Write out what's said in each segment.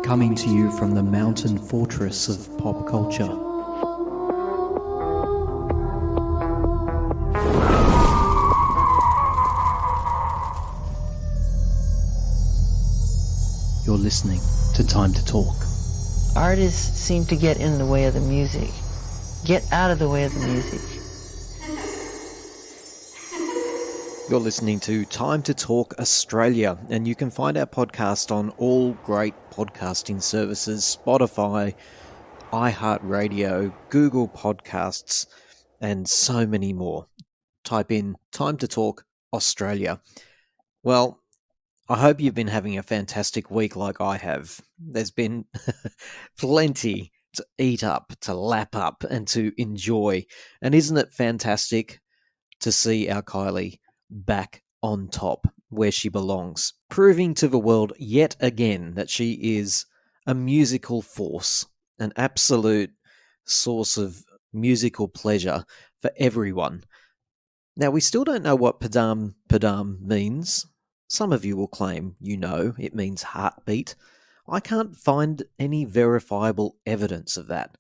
coming to you from the mountain fortress of pop culture. You're listening to Time to Talk. Artists seem to get in the way of the music. Get out of the way of the music. You're listening to Time to Talk Australia, and you can find our podcast on all great podcasting services, Spotify, iHeartRadio, Google Podcasts, and so many more. Type in Time to Talk Australia. Well, I hope you've been having a fantastic week like I have. There's been plenty to eat up, to lap up, and to enjoy. And isn't it fantastic to see our Kylie back on top where she belongs, proving to the world yet again that she is a musical force, an absolute source of musical pleasure for everyone. Now, we still don't know what Padam Padam means. Some of you will claim you know it means heartbeat. I can't find any verifiable evidence of that.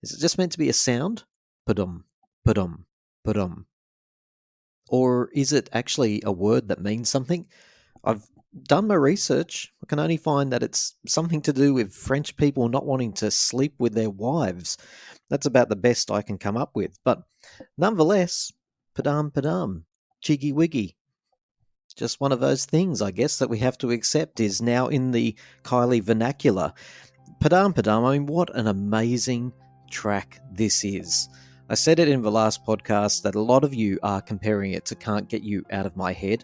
Is it just meant to be a sound? Padum, padum, padum. Or is it actually a word that means something? I've done my research. I can only find that it's something to do with French people not wanting to sleep with their wives. That's about the best I can come up with. But nonetheless, Padam Padam, Chiggy Wiggy. Just one of those things, I guess, that we have to accept is now in the Kylie vernacular. Padam Padam, I mean, what an amazing track this is. I said it in the last podcast that a lot of you are comparing it to Can't Get You Out of My Head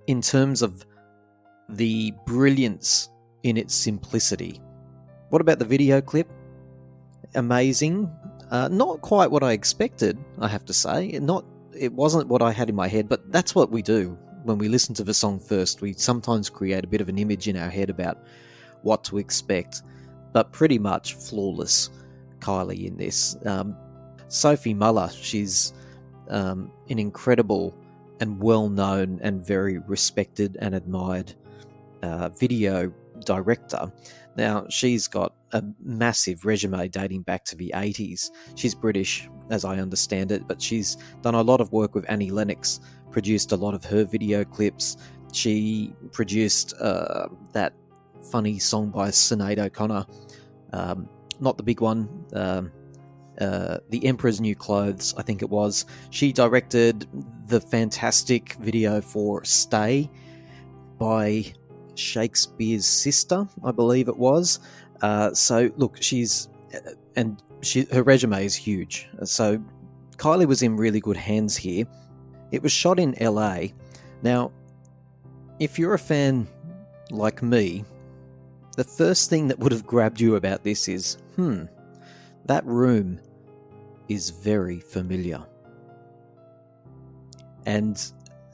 in terms of the brilliance in its simplicity. What about the video clip? Amazing. Not quite what I expected, I have to say. It wasn't what I had in my head, but that's what we do. When we listen to the song first, we sometimes create a bit of an image in our head about what to expect, but pretty much flawless Kylie in this. Sophie Muller, she's an incredible and well-known and very respected and admired video director. Now, she's got a massive resume dating back to the 80s. She's British, as I understand it, but she's done a lot of work with Annie Lennox, produced a lot of her video clips. She produced that funny song by Sinead O'Connor, not the big one, The Emperor's New Clothes, I think it was. She directed the fantastic video for Stay by Shakespeare's sister, I believe it was. So look, her resume is huge. So Kylie was in really good hands here. It was shot in LA. Now, if you're a fan like me, the first thing that would have grabbed you about this is, that room is very familiar. And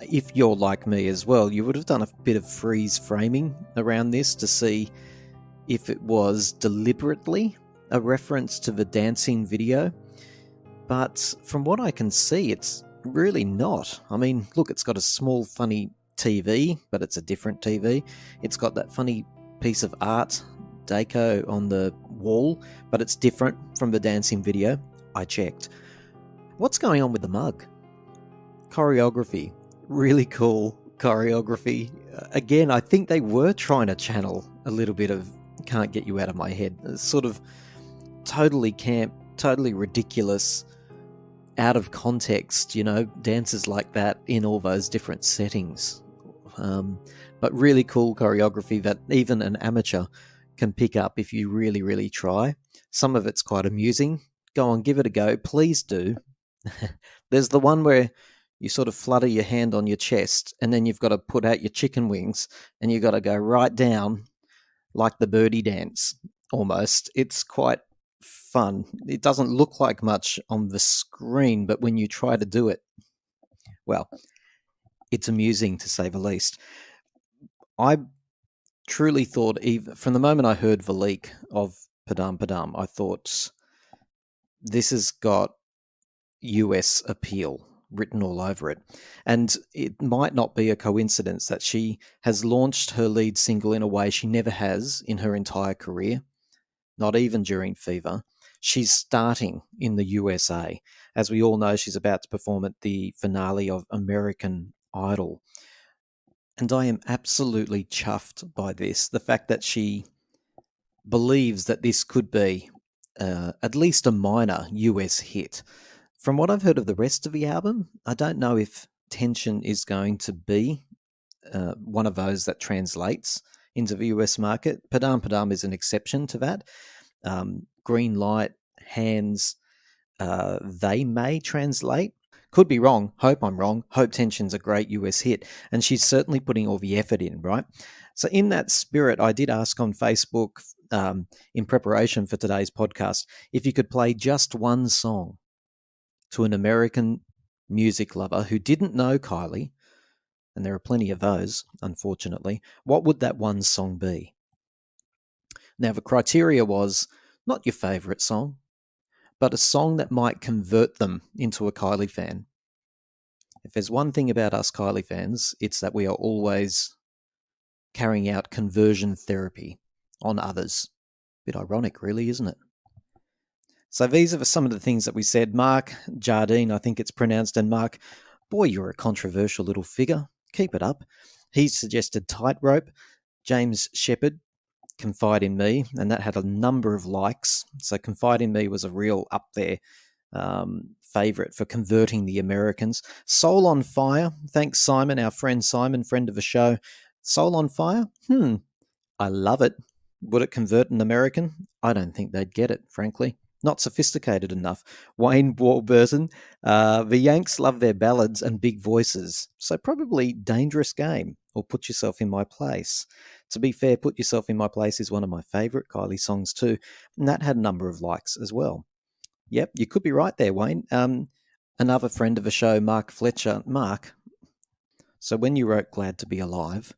if you're like me as well, you would have done a bit of freeze framing around this to see if it was deliberately a reference to the dancing video. But from what I can see, it's really not. I mean, look, it's got a small funny TV, but it's a different TV. It's got that funny piece of art deco on the wall, but it's different from the dancing video. I checked. What's going on with the mug? Choreography. Really cool choreography. Again, I think they were trying to channel a little bit of Can't Get You Out of My Head. It's sort of totally camp, totally ridiculous, out of context, dances like that in all those different settings. But really cool choreography that even an amateur can pick up if you really, really try. Some of it's quite amusing. Go on, give it a go. Please do. There's the one where you sort of flutter your hand on your chest and then you've got to put out your chicken wings and you've got to go right down like the birdie dance, almost. It's quite fun. It doesn't look like much on the screen, but when you try to do it, well, it's amusing to say the least. I truly thought, even from the moment I heard the leak of Padam Padam, I thought this has got US appeal. written all over it. And it might not be a coincidence that she has launched her lead single in a way she never has in her entire career, not even during Fever. She's starting in the USA. As we all know, she's about to perform at the finale of American Idol. And I am absolutely chuffed by this. The fact that she believes that this could be at least a minor US hit. From what I've heard of the rest of the album, I don't know if Tension is going to be one of those that translates into the US market. Padam Padam is an exception to that. Green Light, Hands, they may translate. Could be wrong. Hope I'm wrong. Hope Tension's a great US hit. And she's certainly putting all the effort in, right? So, in that spirit, I did ask on Facebook in preparation for today's podcast if you could play just one song to an American music lover who didn't know Kylie, and there are plenty of those, unfortunately, what would that one song be? Now, the criteria was not your favourite song, but a song that might convert them into a Kylie fan. If there's one thing about us Kylie fans, it's that we are always carrying out conversion therapy on others. Bit ironic, really, isn't it? So these are some of the things that we said. Mark Jardine, I think it's pronounced, and Mark, boy, you're a controversial little figure. Keep it up. He suggested Tightrope. James Shepherd, Confide in Me, and that had a number of likes. So Confide in Me was a real up there favourite for converting the Americans. Soul on Fire, thanks Simon, our friend Simon, friend of the show. Soul on Fire, I love it. Would it convert an American? I don't think they'd get it, frankly. Not sophisticated enough. Wayne Warburton, the Yanks love their ballads and big voices, so probably Dangerous Game or Put Yourself in My Place. To be fair, Put Yourself in My Place is one of my favourite Kylie songs too, and that had a number of likes as well. Yep, you could be right there, Wayne. Another friend of the show, Mark Fletcher. Mark, so when you wrote Glad to Be Alive,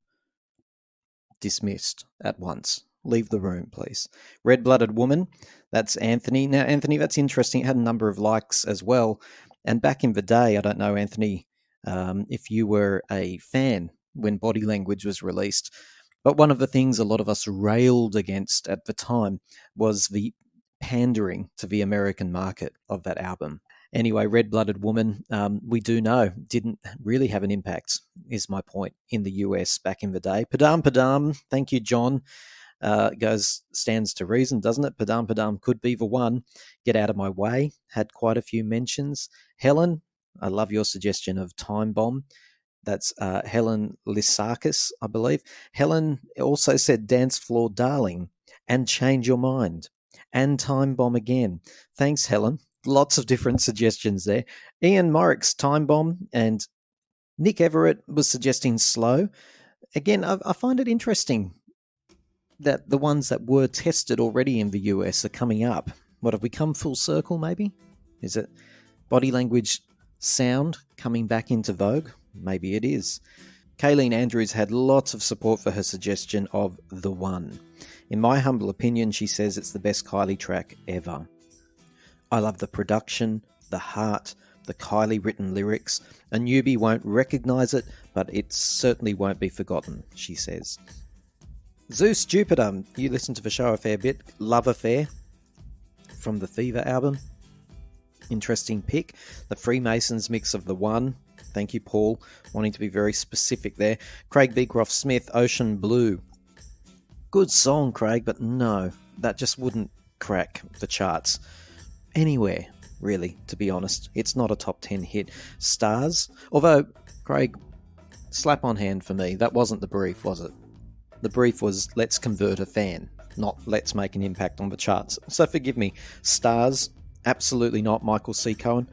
dismissed at once. Leave the room, please. Red-Blooded Woman, that's Anthony. Now, Anthony, that's interesting. It had a number of likes as well. And back in the day, I don't know, Anthony, if you were a fan when Body Language was released, but one of the things a lot of us railed against at the time was the pandering to the American market of that album. Anyway, Red-Blooded Woman, we do know, didn't really have an impact, is my point, in the US back in the day. Padam Padam, thank you, John. Stands to reason, doesn't it? Padam Padam could be the one. Get Out of My Way had quite a few mentions. Helen, I love your suggestion of Time Bomb. That's Helen Lissakis, I believe. Helen also said Dance Floor Darling and Change Your Mind and Time Bomb again. Thanks, Helen. Lots of different suggestions there. Ian Morrick's Time Bomb, and Nick Everett was suggesting Slow. Again, I find it interesting that the ones that were tested already in the US are coming up. What, have we come full circle, maybe? Is it Body Language sound coming back into vogue? Maybe it is. Kayleen Andrews had lots of support for her suggestion of The One. In my humble opinion, she says it's the best Kylie track ever. I love the production, the heart, the Kylie written lyrics. A newbie won't recognise it, but it certainly won't be forgotten, she says. Zeus Jupiter, you listen to the show a fair bit. Love Affair from the Fever album. Interesting pick. The Freemasons mix of The One. Thank you, Paul. Wanting to be very specific there. Craig Beecroft Smith, Ocean Blue. Good song, Craig, but no, that just wouldn't crack the charts anywhere, really, to be honest. It's not a top 10 hit. Stars, although, Craig, slap on hand for me, that wasn't the brief, was it? The brief was, let's convert a fan, not let's make an impact on the charts. So forgive me. Stars, absolutely not. Michael C. Cohen.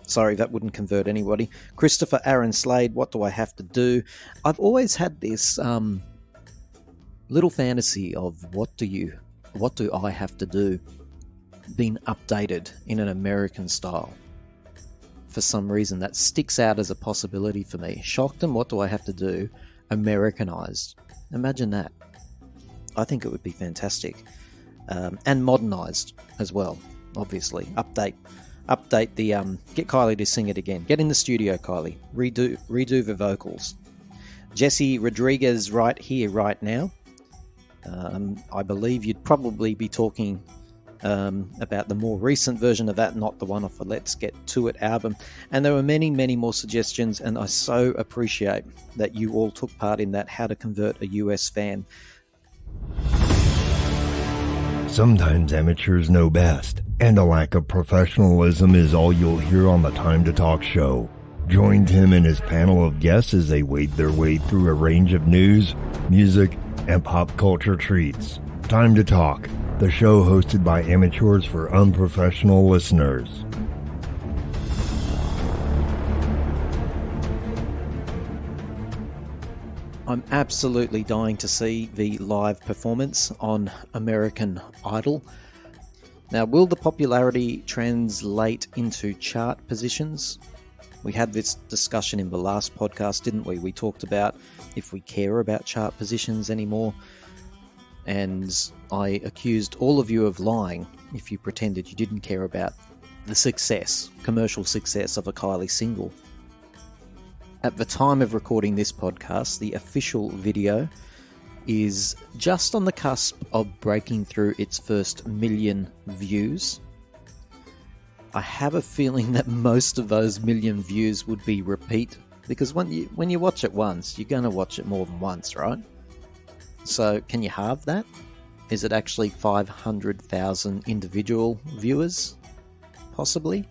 Sorry, that wouldn't convert anybody. Christopher Aaron Slade, What Do I Have to Do? I've always had this little fantasy of what do I have to do being updated in an American style. For some reason, that sticks out as a possibility for me. Shocked, What Do I Have to Do? Americanized. Imagine that. I think it would be fantastic. And modernized as well, obviously. Update update the get Kylie to sing it again. Get in the studio, Kylie. Redo the vocals. Jesse Rodriguez right here, right now. I believe you'd probably be talking about the more recent version of that, not the one off the Let's Get To It album. And there were many, many more suggestions, and I so appreciate that you all took part in that How to Convert a US Fan. Sometimes amateurs know best, and a lack of professionalism is all you'll hear on the Time to Talk show. Join Tim and his panel of guests as they wade their way through a range of news, music, and pop culture treats. Time to Talk, the show hosted by amateurs for unprofessional listeners. I'm absolutely dying to see the live performance on American Idol. Now, will the popularity translate into chart positions? We had this discussion in the last podcast, didn't we? We talked about if we care about chart positions anymore. And I accused all of you of lying if you pretended you didn't care about the success, commercial success of a Kylie single. At the time of recording this podcast, the official video is just on the cusp of breaking through its first 1 million views. I have a feeling that most of those 1 million views would be repeat, because when you watch it once, you're going to watch it more than once, right? So can you halve that? Is it actually 500,000 individual viewers? Possibly.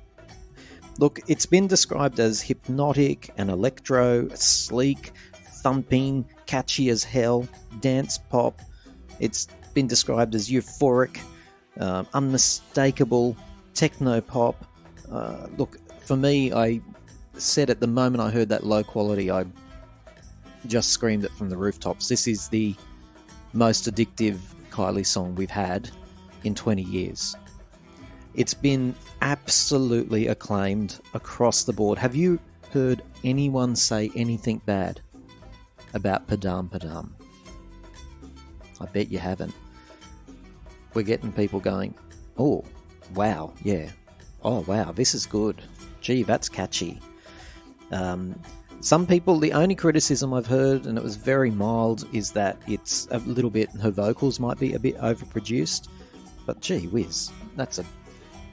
Look, it's been described as hypnotic and electro, sleek, thumping, catchy as hell, dance pop. It's been described as euphoric, unmistakable, techno pop. Look, for me, I said at the moment I heard that low quality, I just screamed it from the rooftops. This is the most addictive Kylie song we've had in 20 years. It's been absolutely acclaimed across the board. Have you heard anyone say anything bad about Padam Padam? I bet you haven't. We're getting people going, oh, wow, yeah. Oh, wow, this is good. Gee, that's catchy. Some people, the only criticism I've heard, and it was very mild, is that it's a little bit, her vocals might be a bit overproduced. But gee whiz, that's a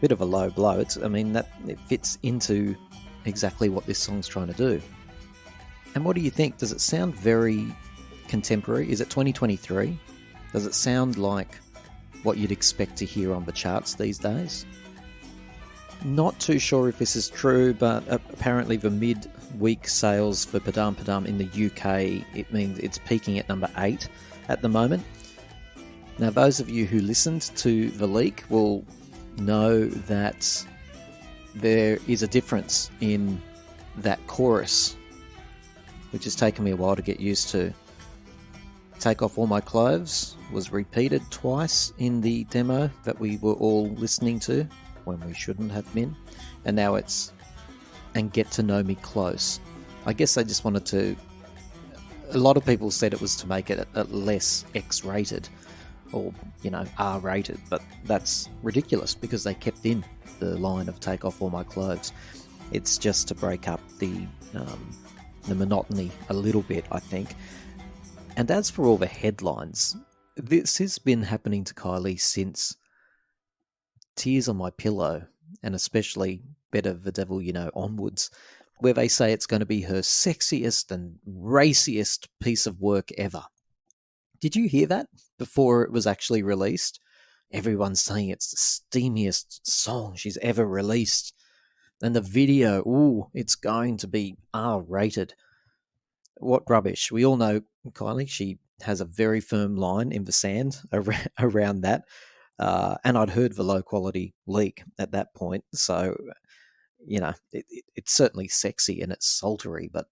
bit of a low blow. It fits into exactly what this song's trying to do. And what do you think? Does it sound very contemporary? Is it 2023? Does it sound like what you'd expect to hear on the charts these days? Not too sure if this is true, but apparently the mid-week sales for Padam Padam in the UK, it means it's peaking at number 8 at the moment. Now, those of you who listened to the leak will know that there is a difference in that chorus, which has taken me a while to get used to. Take Off All My Clothes was repeated twice in the demo that we were all listening to when we shouldn't have been, and now it's And Get to Know Me Close. I guess they just wanted to, a lot of people said it was to make it a less X-rated or, R-rated, but that's ridiculous because they kept in the line of Take Off All My Clothes. It's just to break up the monotony a little bit, I think. And as for all the headlines, this has been happening to Kylie since Tears on My Pillow, and especially Better the Devil You Know onwards, where they say it's going to be her sexiest and raciest piece of work ever. Did you hear that before it was actually released? Everyone's saying it's the steamiest song she's ever released. And the video, it's going to be R-rated. What rubbish. We all know Kylie, she has a very firm line in the sand around that. And I'd heard the low quality leak at that point. So, it's certainly sexy and it's sultry, but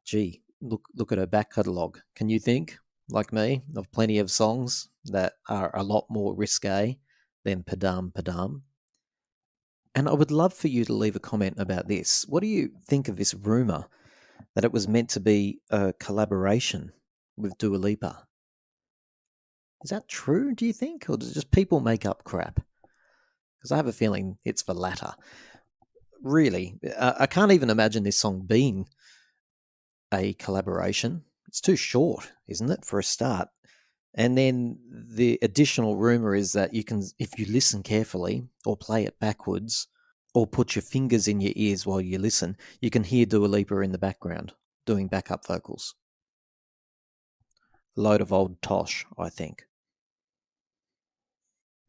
gee, look at her back catalogue. Can you think, like me, of plenty of songs that are a lot more risque than Padam Padam? And I would love for you to leave a comment about this. What do you think of this rumour that it was meant to be a collaboration with Dua Lipa? Is that true, do you think? Or does just people make up crap? Because I have a feeling it's the latter. really. I can't even imagine this song being a collaboration. It's too short, isn't it, for a start? And then the additional rumor is that you can, if you listen carefully or play it backwards or put your fingers in your ears while you listen, you can hear Dua Lipa in the background doing backup vocals. Load of old tosh, I think.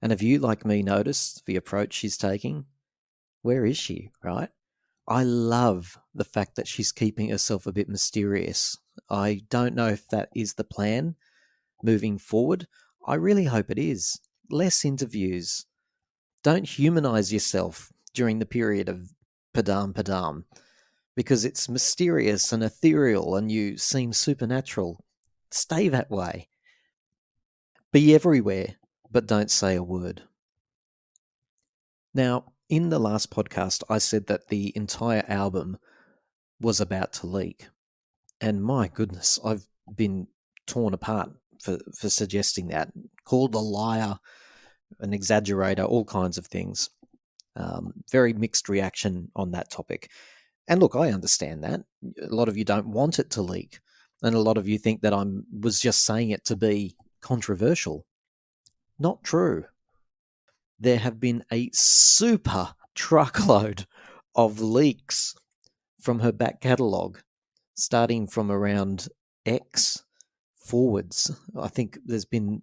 And have you, like me, noticed the approach she's taking? Where is she, right? I love the fact that she's keeping herself a bit mysterious. I don't know if that is the plan moving forward. I really hope it is. Less interviews. Don't humanize yourself during the period of Padam Padam because it's mysterious and ethereal and you seem supernatural. Stay that way. Be everywhere, but don't say a word. Now, in the last podcast, I said that the entire album was about to leak. And my goodness, I've been torn apart for suggesting that. Called a liar, an exaggerator, all kinds of things. Very mixed reaction on that topic. And look, I understand that. A lot of you don't want it to leak. And a lot of you think that I was just saying it to be controversial. Not true. There have been a super truckload of leaks from her back catalogue, starting from around X forwards. I think there's been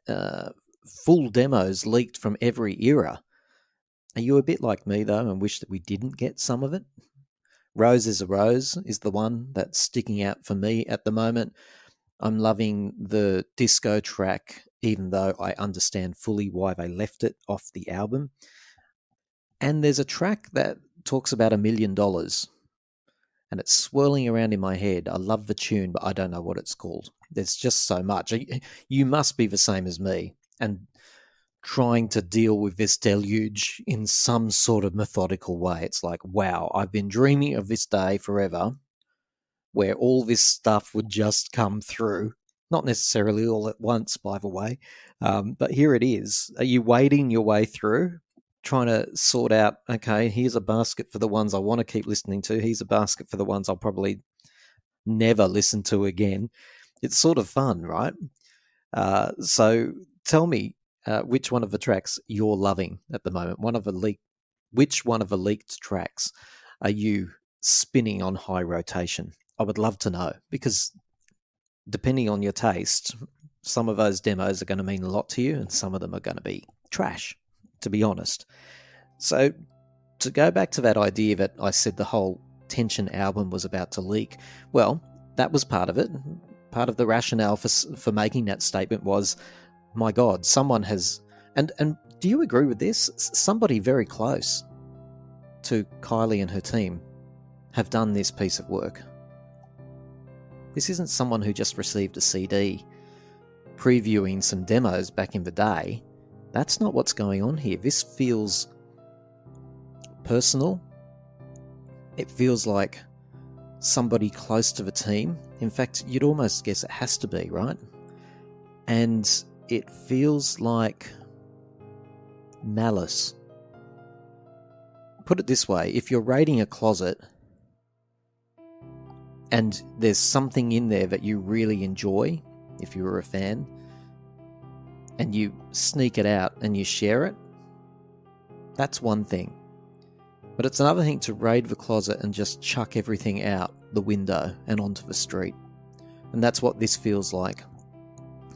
full demos leaked from every era. Are you a bit like me, though, and wish that we didn't get some of it? Rose is a Rose is the one that's sticking out for me at the moment. I'm loving the disco track, even though I understand fully why they left it off the album. And there's a track that talks about $1 million, and it's swirling around in my head. I love the tune, but I don't know what it's called. There's just so much. You must be the same as me, and trying to deal with this deluge in some sort of methodical way. It's like, wow, I've been dreaming of this day forever where all this stuff would just come through. Not necessarily all at once, by the way, but here it is. Are you wading your way through, trying to sort out, okay, here's a basket for the ones I want to keep listening to. Here's a basket for the ones I'll probably never listen to again. It's sort of fun, right? So tell me, which one of the tracks you're loving at the moment? Which one of the leaked tracks are you spinning on high rotation? I would love to know, because depending on your taste, some of those demos are going to mean a lot to you and some of them are going to be trash, to be honest. So to go back to that idea that I said the whole Tension album was about to leak, well, that was part of it. Part of the rationale for making that statement was, my God, someone has... And do you agree with this? Somebody very close to Kylie and her team have done this piece of work. This isn't someone who just received a CD previewing some demos back in the day. That's not what's going on here. This feels personal. It feels like somebody close to the team. In fact, you'd almost guess it has to be, right? And it feels like malice. Put it this way, if you're raiding a closet and there's something in there that you really enjoy, if you're a fan, and you sneak it out and you share it, that's one thing. But it's another thing to raid the closet and just chuck everything out the window and onto the street. And that's what this feels like.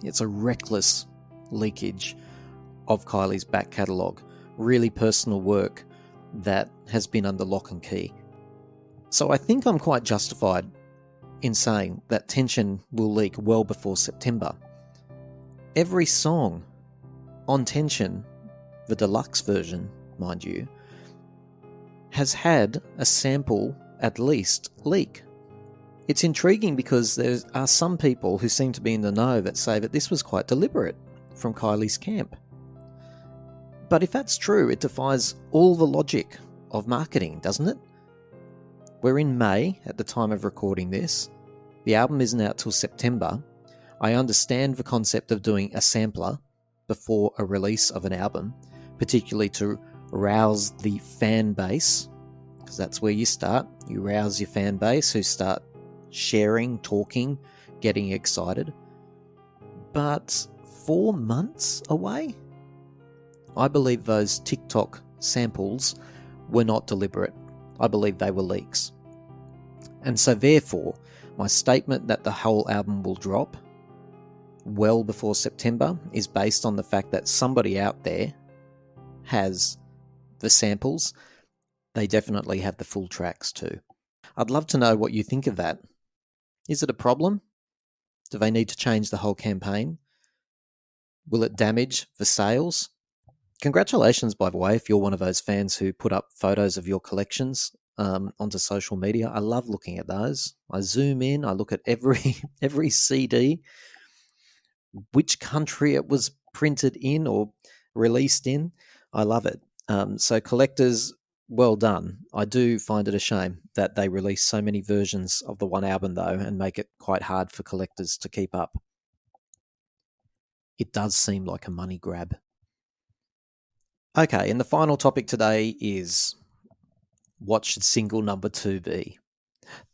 It's a reckless leakage of Kylie's back catalogue, really personal work that has been under lock and key. So I think I'm quite justified in saying that Tension will leak well before September. Every song on Tension, the deluxe version, mind you, has had a sample at least leak. It's intriguing because there are some people who seem to be in the know that say that this was quite deliberate from Kylie's camp. But if that's true, it defies all the logic of marketing, doesn't it? We're in May at the time of recording this. The album isn't out till September. I understand the concept of doing a sampler before a release of an album, particularly to rouse the fan base, because that's where you start. You rouse your fan base who start sharing, talking, getting excited. But 4 months away? I believe those TikTok samples were not deliberate. I believe they were leaks. And so therefore, my statement that the whole album will drop well before September is based on the fact that somebody out there has the samples. They definitely have the full tracks too. I'd love to know what you think of that. Is it a problem? Do they need to change the whole campaign? Will it damage the sales? Congratulations, by the way, if you're one of those fans who put up photos of your collections onto social media. I love looking at those. I zoom in, I look at every CD, which country it was printed in or released in. I love it. So collectors, well done. I do find it a shame that they release so many versions of the one album, though, and make it quite hard for collectors to keep up. It does seem like a money grab. Okay, and the final topic today is, what should single number 2 be?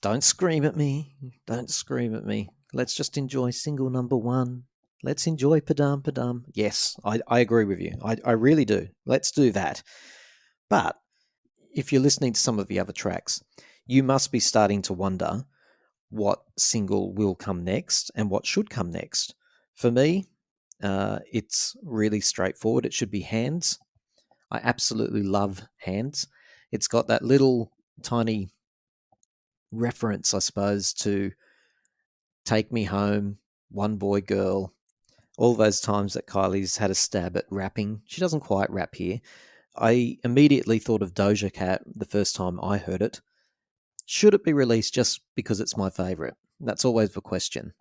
Don't scream at me. Don't scream at me. Let's just enjoy single number 1. Let's enjoy Padam Padam. Yes, I agree with you. I really do. Let's do that. But if you're listening to some of the other tracks, you must be starting to wonder what single will come next and what should come next. For me, it's really straightforward. It should be Hands. I absolutely love Hands. It's got that little tiny reference, I suppose, to Take Me Home, One Boy Girl, all those times that Kylie's had a stab at rapping. She doesn't quite rap here. I immediately thought of Doja Cat the first time I heard it. Should it be released just because it's my favourite? That's always the question.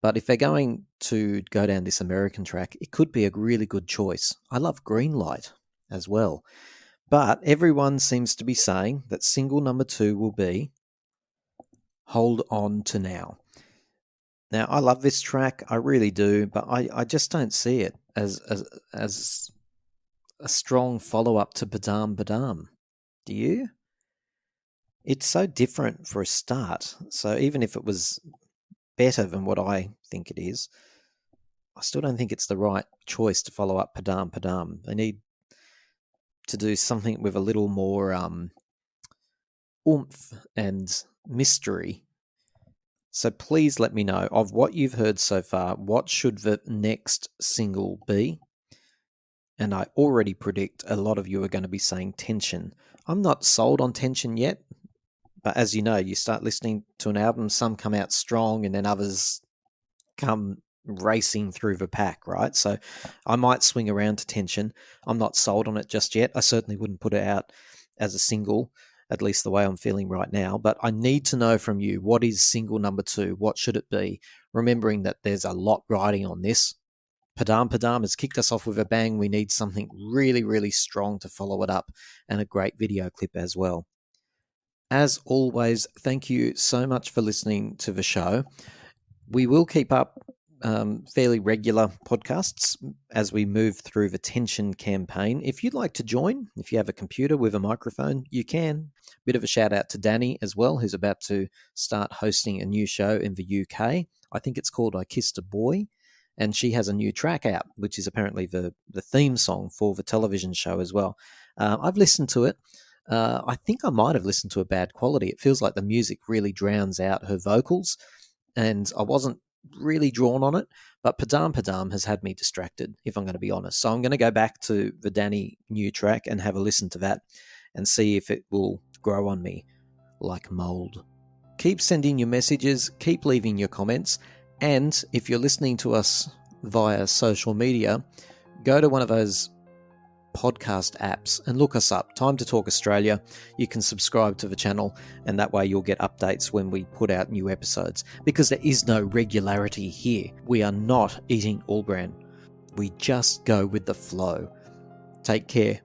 But if they're going to go down this American track, it could be a really good choice. I love Greenlight as well. But everyone seems to be saying that single number 2 will be Hold On to Now. Now, I love this track, I really do, but I just don't see it as a strong follow-up to Padam Padam. Do you? It's so different for a start. So even if it was better than what I think it is, I still don't think it's the right choice to follow up Padam Padam. They need to do something with a little more oomph and mystery. So please let me know, of what you've heard so far, what should the next single be? And I already predict a lot of you are going to be saying Tension. I'm not sold on Tension yet, but as you know, you start listening to an album, some come out strong and then others come racing through the pack, right? So I might swing around to Tension. I'm not sold on it just yet. I certainly wouldn't put it out as a single, at least the way I'm feeling right now. But I need to know from you, what is single number 2? What should it be? Remembering that there's a lot riding on this. Padam Padam has kicked us off with a bang. We need something really, really strong to follow it up, and a great video clip as well. As always, thank you so much for listening to the show. We will keep up fairly regular podcasts as we move through the Tension campaign. If you'd like to join, if you have a computer with a microphone, you can. Bit of a shout out to Danny as well, who's about to start hosting a new show in the UK. I think it's called I Kissed a Boy, and she has a new track out, which is apparently the theme song for the television show as well. I've listened to it. I think I might have listened to a bad quality. It feels like the music really drowns out her vocals, and I wasn't really drawn on it, but Padam Padam has had me distracted, if I'm going to be honest. So I'm going to go back to the Danny new track and have a listen to that and see if it will grow on me like mold. Keep sending your messages, keep leaving your comments, and if you're listening to us via social media, go to one of those podcast apps and look us up, Time to Talk Australia. You can subscribe to the channel, and that way you'll get updates when we put out new episodes, because there is no regularity here. We are not eating all brand. We just go with the flow. Take care.